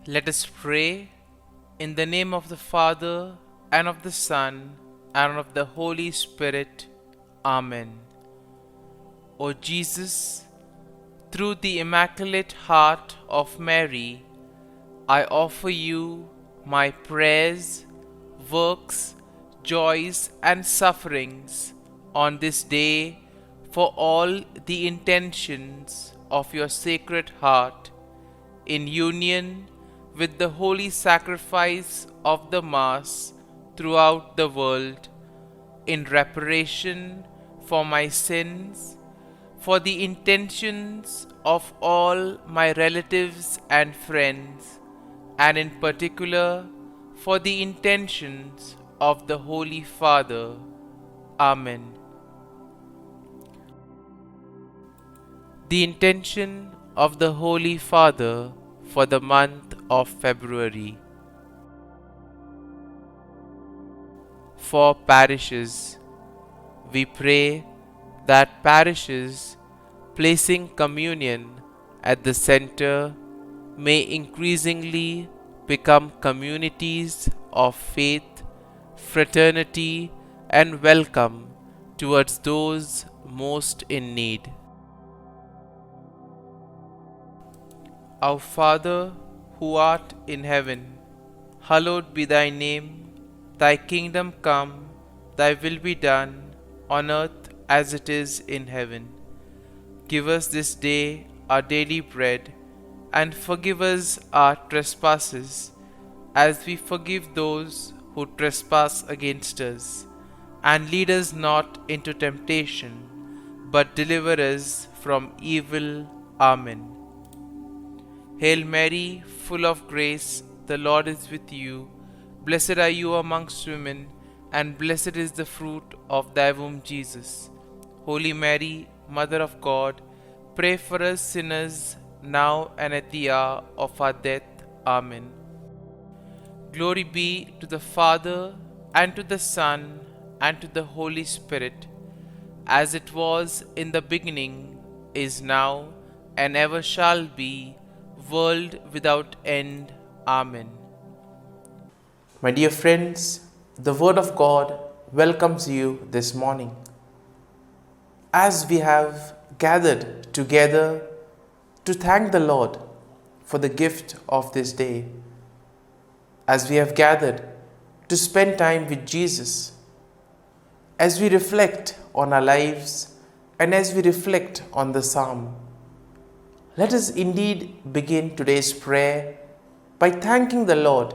Let us pray in the name of the Father, and of the Son, and of the Holy Spirit. Amen. O Jesus, through the Immaculate Heart of Mary, I offer you my prayers, works, joys, and sufferings on this day for all the intentions of your Sacred Heart, in union with the holy sacrifice of the Mass throughout the world, in reparation for my sins, for the intentions of all my relatives and friends, and in particular for the intentions of the Holy Father. Amen. The intention of the Holy Father for the month of February. For parishes, we pray that parishes placing communion at the center may increasingly become communities of faith, fraternity, and welcome towards those most in need. Our Father, who art in heaven, hallowed be thy name. Thy kingdom come, thy will be done, on earth as it is in heaven. Give us this day our daily bread, and forgive us our trespasses, as we forgive those who trespass against us. And lead us not into temptation, but deliver us from evil. Amen. Hail Mary, full of grace, the Lord is with you. Blessed are you amongst women, and blessed is the fruit of thy womb, Jesus. Holy Mary, Mother of God, pray for us sinners, now and at the hour of our death. Amen. Glory be to the Father, and to the Son, and to the Holy Spirit, as it was in the beginning, is now, and ever shall be, world without end. Amen. My dear friends, the Word of God welcomes you this morning. As we have gathered together to thank the Lord for the gift of this day, as we have gathered to spend time with Jesus, as we reflect on our lives and as we reflect on the Psalm, let us indeed begin today's prayer by thanking the Lord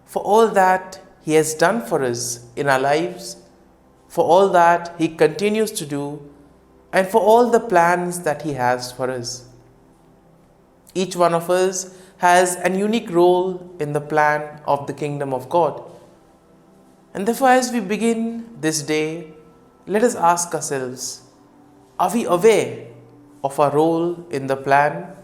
for all that He has done for us in our lives, for all that He continues to do, and for all the plans that He has for us. Each one of us has an unique role in the plan of the kingdom of God. And therefore, as we begin this day, let us ask ourselves, are we aware of our role in the plan?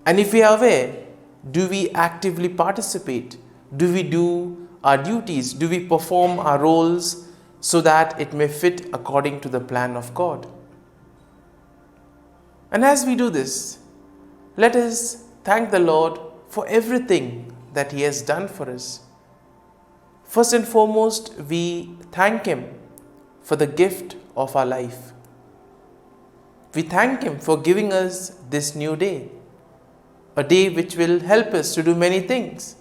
And if we are aware, do we actively participate? Do we do our duties? Do we perform our roles so that it may fit according to the plan of God? And as we do this, let us thank the Lord for everything that He has done for us. First and foremost, we thank Him for the gift of our life. We thank Him for giving us this new day, a day which will help us to do many things,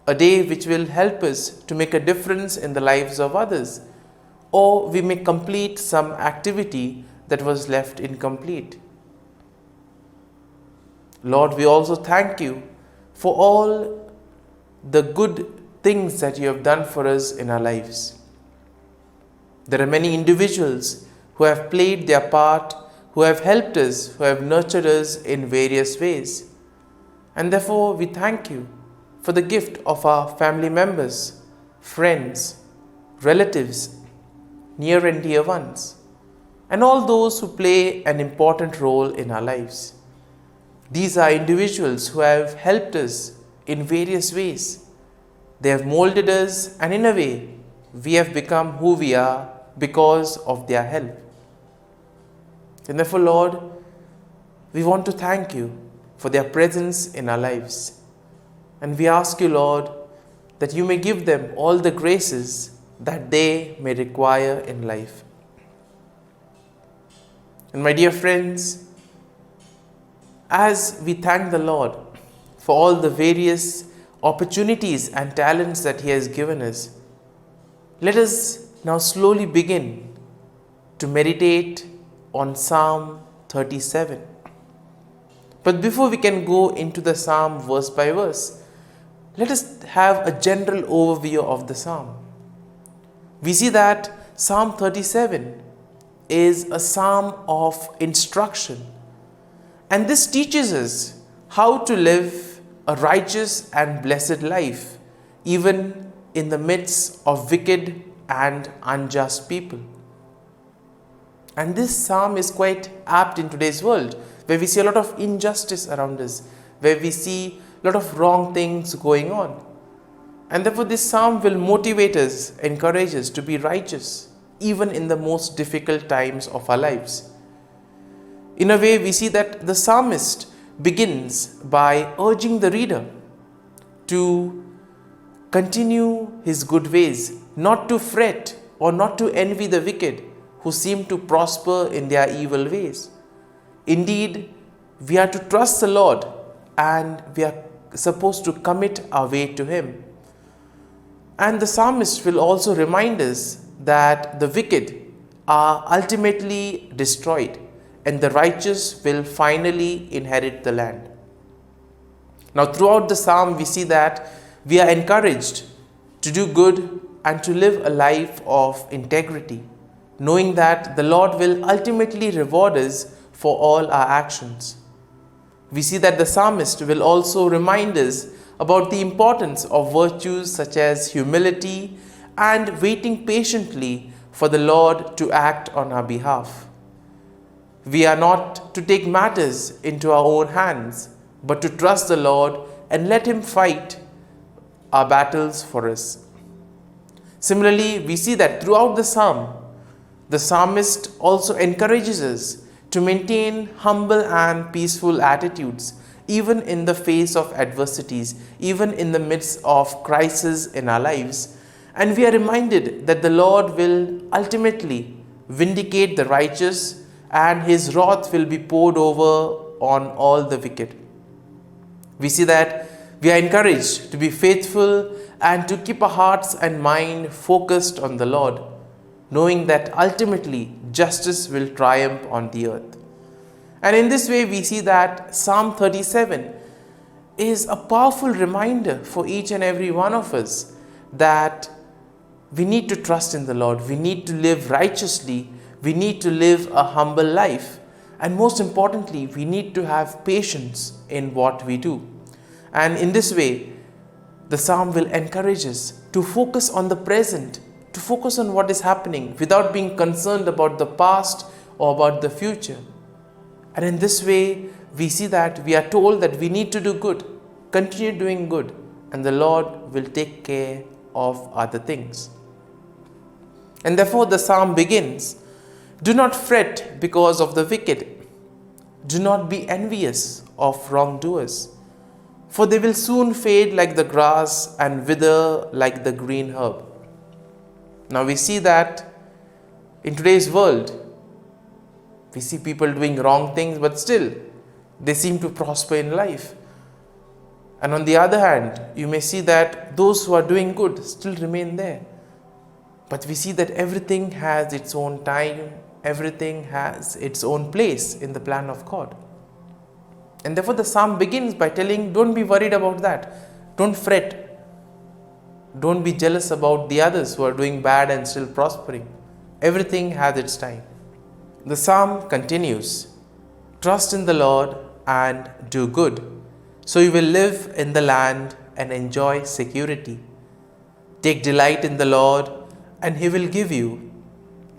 a day which will help us to make a difference in the lives of others, or we may complete some activity that was left incomplete. Lord, we also thank You for all the good things that You have done for us in our lives. There are many individuals who have played their part, who have helped us, who have nurtured us in various ways. And therefore, we thank You for the gift of our family members, friends, relatives, near and dear ones, and all those who play an important role in our lives. These are individuals who have helped us in various ways. They have molded us, and in a way, we have become who we are because of their help. And therefore, Lord, we want to thank You for their presence in our lives. And we ask you, Lord, that you may give them all the graces that they may require in life. And my dear friends, as we thank the Lord for all the various opportunities and talents that He has given us, let us now slowly begin to meditate on Psalm 37. But before we can go into the Psalm verse by verse, let us have a general overview of the Psalm. We see that Psalm 37 is a psalm of instruction, and this teaches us how to live a righteous and blessed life, even in the midst of wicked and unjust people. And this psalm is quite apt in today's world, where we see a lot of injustice around us, where we see a lot of wrong things going on. And therefore this psalm will motivate us, encourage us to be righteous, even in the most difficult times of our lives. In a way, we see that the psalmist begins by urging the reader to continue his good ways, not to fret or not to envy the wicked who seem to prosper in their evil ways. Indeed, we are to trust the Lord, and we are supposed to commit our way to Him. And the psalmist will also remind us that the wicked are ultimately destroyed and the righteous will finally inherit the land. Now, throughout the psalm, we see that we are encouraged to do good and to live a life of integrity, knowing that the Lord will ultimately reward us for all our actions. We see that the psalmist will also remind us about the importance of virtues such as humility and waiting patiently for the Lord to act on our behalf. We are not to take matters into our own hands, but to trust the Lord and let Him fight our battles for us. Similarly, we see that throughout the psalm, the psalmist also encourages us to maintain humble and peaceful attitudes, even in the face of adversities, even in the midst of crises in our lives. And we are reminded that the Lord will ultimately vindicate the righteous, and His wrath will be poured over on all the wicked. We see that we are encouraged to be faithful and to keep our hearts and mind focused on the Lord, knowing that ultimately justice will triumph on the earth. And in this way, we see that Psalm 37 is a powerful reminder for each and every one of us that we need to trust in the Lord, we need to live righteously, we need to live a humble life, and most importantly, we need to have patience in what we do. And in this way, the psalm will encourage us to focus on the present, to focus on what is happening without being concerned about the past or about the future. And in this way, we see that we are told that we need to do good, continue doing good, and the Lord will take care of other things. And therefore the psalm begins, "Do not fret because of the wicked. Do not be envious of wrongdoers, for they will soon fade like the grass and wither like the green herb." Now we see that in today's world, we see people doing wrong things, but still they seem to prosper in life. And on the other hand, you may see that those who are doing good still remain there. But we see that everything has its own time, everything has its own place in the plan of God. And therefore the psalm begins by telling, don't be worried about that. Don't fret. Don't be jealous about the others who are doing bad and still prospering. Everything has its time. The psalm continues, "Trust in the Lord and do good, so you will live in the land and enjoy security. Take delight in the Lord, and He will give you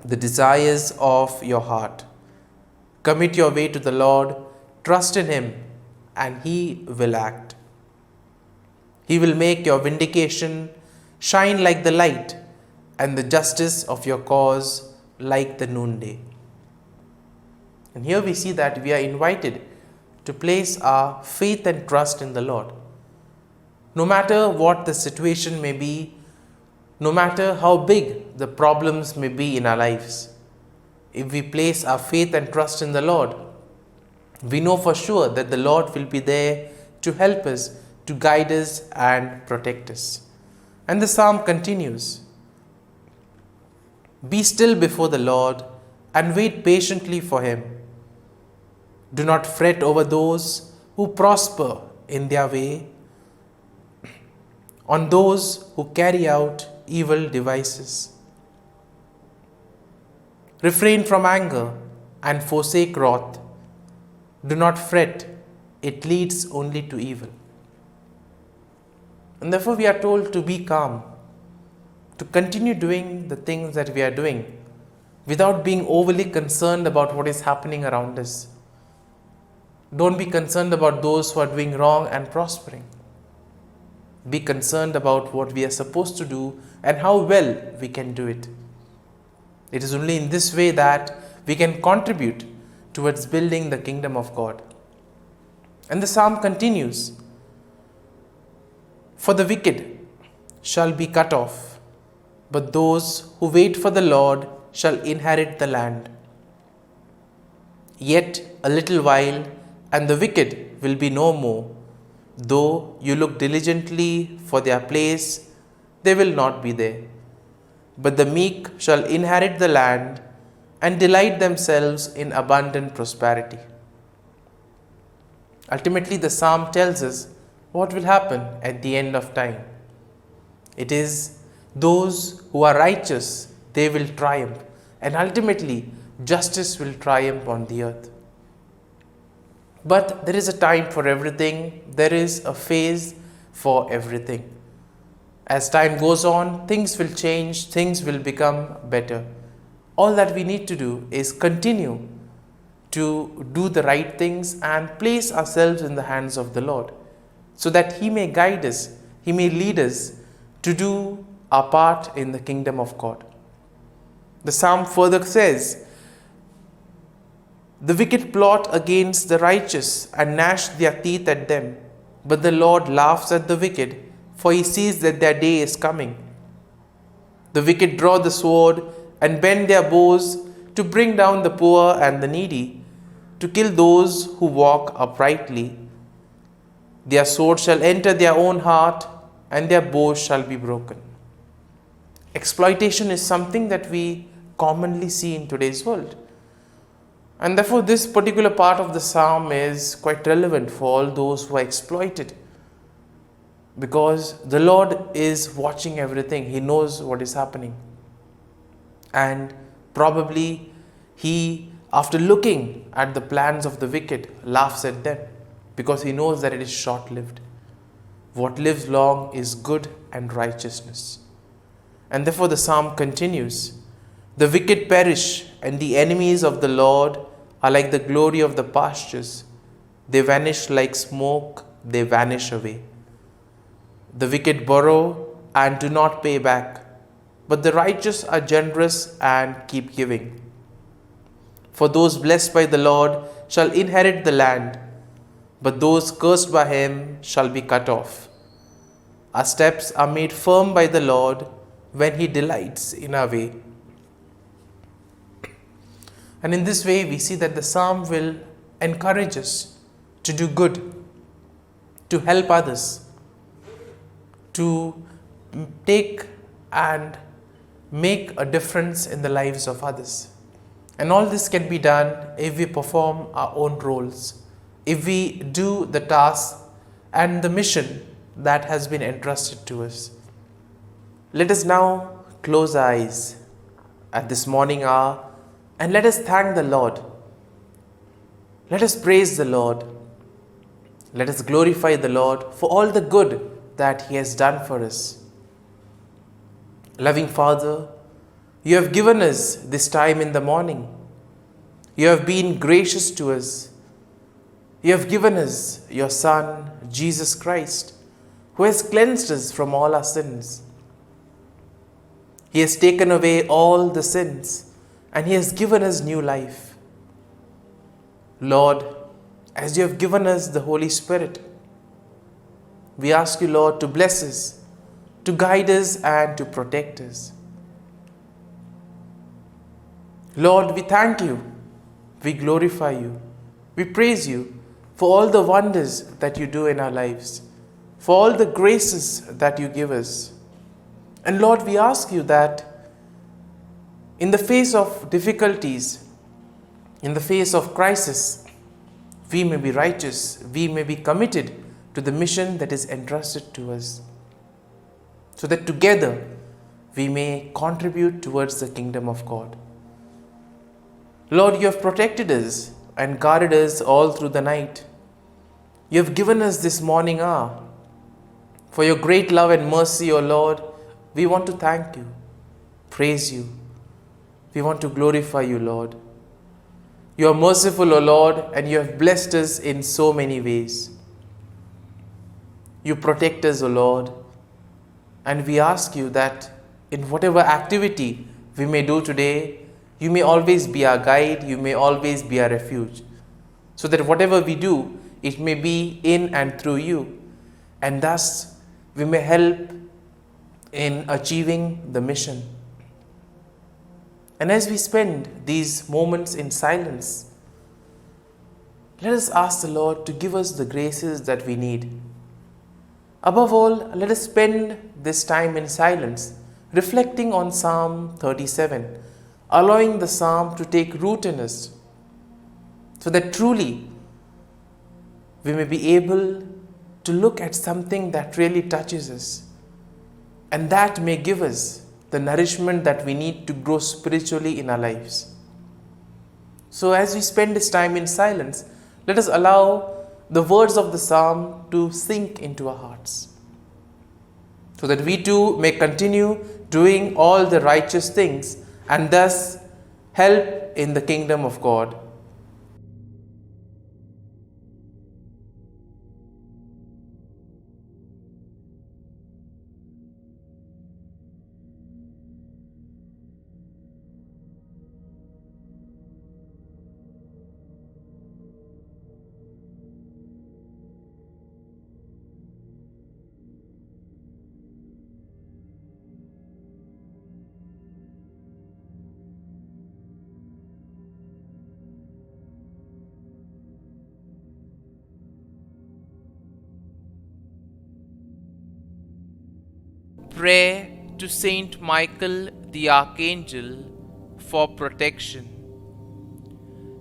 the desires of your heart. Commit your way to the Lord, trust in Him, and He will act. He will make your vindication shine like the light, and the justice of your cause like the noonday." And here we see that we are invited to place our faith and trust in the Lord. No matter what the situation may be, no matter how big the problems may be in our lives, if we place our faith and trust in the Lord, we know for sure that the Lord will be there to help us, to guide us and protect us. And the psalm continues, "Be still before the Lord and wait patiently for Him. Do not fret over those who prosper in their way, on those who carry out evil devices. Refrain from anger and forsake wrath. Do not fret, it leads only to evil." And therefore we are told to be calm, to continue doing the things that we are doing without being overly concerned about what is happening around us. Don't be concerned about those who are doing wrong and prospering. Be concerned about what we are supposed to do and how well we can do it. It is only in this way that we can contribute towards building the kingdom of God. And the psalm continues, "For the wicked shall be cut off, but those who wait for the Lord shall inherit the land. Yet a little while, and the wicked will be no more. Though you look diligently for their place, they will not be there. But the meek shall inherit the land and delight themselves in abundant prosperity." Ultimately, the psalm tells us what will happen at the end of time. It is those who are righteous, they will triumph, and ultimately justice will triumph on the earth. But there is a time for everything, there is a phase for everything. As time goes on, things will change, things will become better. All that we need to do is continue to do the right things and place ourselves in the hands of the Lord, so that He may guide us, He may lead us to do our part in the kingdom of God. The psalm further says, "The wicked plot against the righteous and gnash their teeth at them, but the Lord laughs at the wicked, for He sees that their day is coming. The wicked draw the sword and bend their bows to bring down the poor and the needy, to kill those who walk uprightly. Their sword shall enter their own heart, and their bows shall be broken." Exploitation is something that we commonly see in today's world. And therefore, this particular part of the psalm is quite relevant for all those who are exploited. Because the Lord is watching everything. He knows what is happening. And probably He, after looking at the plans of the wicked, laughs at them, because He knows that it is short-lived. What lives long is good and righteousness. And therefore the psalm continues, "The wicked perish, and the enemies of the Lord are like the glory of the pastures. They vanish like smoke, they vanish away. The wicked borrow and do not pay back, but the righteous are generous and keep giving. For those blessed by the Lord shall inherit the land, but those cursed by Him shall be cut off. Our steps are made firm by the Lord when He delights in our way." And in this way, we see that the psalm will encourage us to do good, to help others, to take and make a difference in the lives of others. And all this can be done if we perform our own roles, if we do the task and the mission that has been entrusted to us. Let us now close our eyes at this morning hour and let us thank the Lord. Let us praise the Lord. Let us glorify the Lord for all the good that He has done for us. Loving Father, You have given us this time in the morning. You have been gracious to us. You have given us Your Son, Jesus Christ, who has cleansed us from all our sins. He has taken away all the sins, and He has given us new life. Lord, as You have given us the Holy Spirit, We ask you, Lord, to bless us, to guide us and to protect us. Lord, we thank you, we glorify you, we praise you for all the wonders that you do in our lives, for all the graces that you give us. And Lord, we ask you that in the face of difficulties, in the face of crisis, we may be righteous, we may be committed to the mission that is entrusted to us, so that together we may contribute towards the kingdom of God. Lord, you have protected us and guarded us all through the night. You have given us this morning hour. For your great love and mercy, O Lord, we want to thank you, praise you. We want to glorify you, Lord. You are merciful, O Lord, and you have blessed us in so many ways. You protect us, O Lord, and we ask you that in whatever activity we may do today, you may always be our guide, you may always be our refuge, so that whatever we do, it may be in and through you, and thus we may help in achieving the mission. And as we spend these moments in silence, let us ask the Lord to give us the graces that we need. Above all, let us spend this time in silence, reflecting on Psalm 37, allowing the psalm to take root in us, so that truly we may be able to look at something that really touches us, and that may give us the nourishment that we need to grow spiritually in our lives. So as we spend this time in silence, let us allow the words of the psalm to sink into our hearts, so that we too may continue doing all the righteous things and thus help in the kingdom of God. Prayer to Saint Michael the Archangel for protection.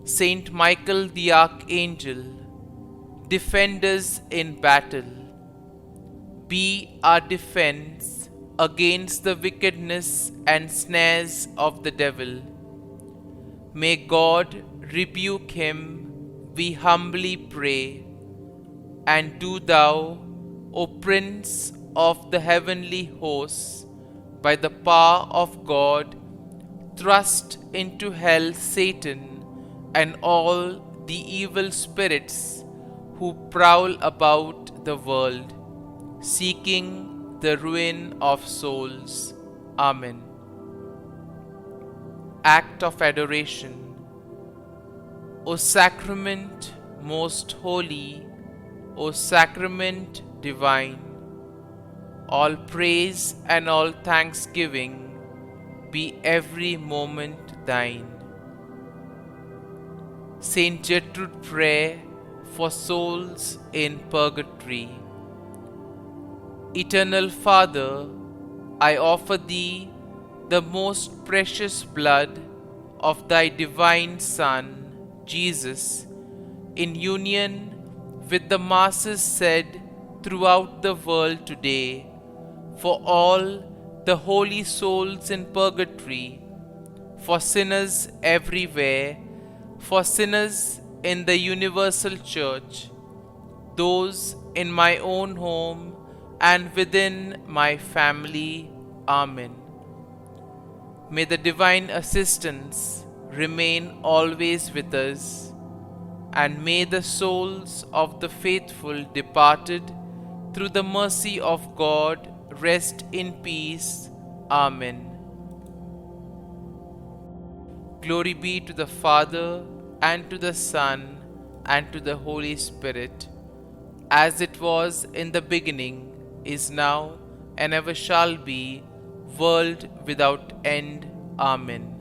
Saint Michael the Archangel, defend us in battle. Be our defense against the wickedness and snares of the devil. May God rebuke him, we humbly pray. And do thou, O Prince of the heavenly hosts, by the power of God, thrust into hell Satan and all the evil spirits who prowl about the world, seeking the ruin of souls. Amen. Act of Adoration. O Sacrament most holy, O Sacrament divine, all praise and all thanksgiving be every moment thine. Saint Gertrude Prayer for souls in purgatory. Eternal Father, I offer Thee the most precious blood of Thy divine Son, Jesus, in union with the masses said throughout the world today, for all the holy souls in purgatory, for sinners everywhere, for sinners in the universal church, those in my own home and within my family. Amen. May the divine assistance remain always with us, and may the souls of the faithful departed through the mercy of God rest in peace. Amen. Glory be to the Father, and to the Son, and to the Holy Spirit, as it was in the beginning, is now, and ever shall be, world without end. Amen.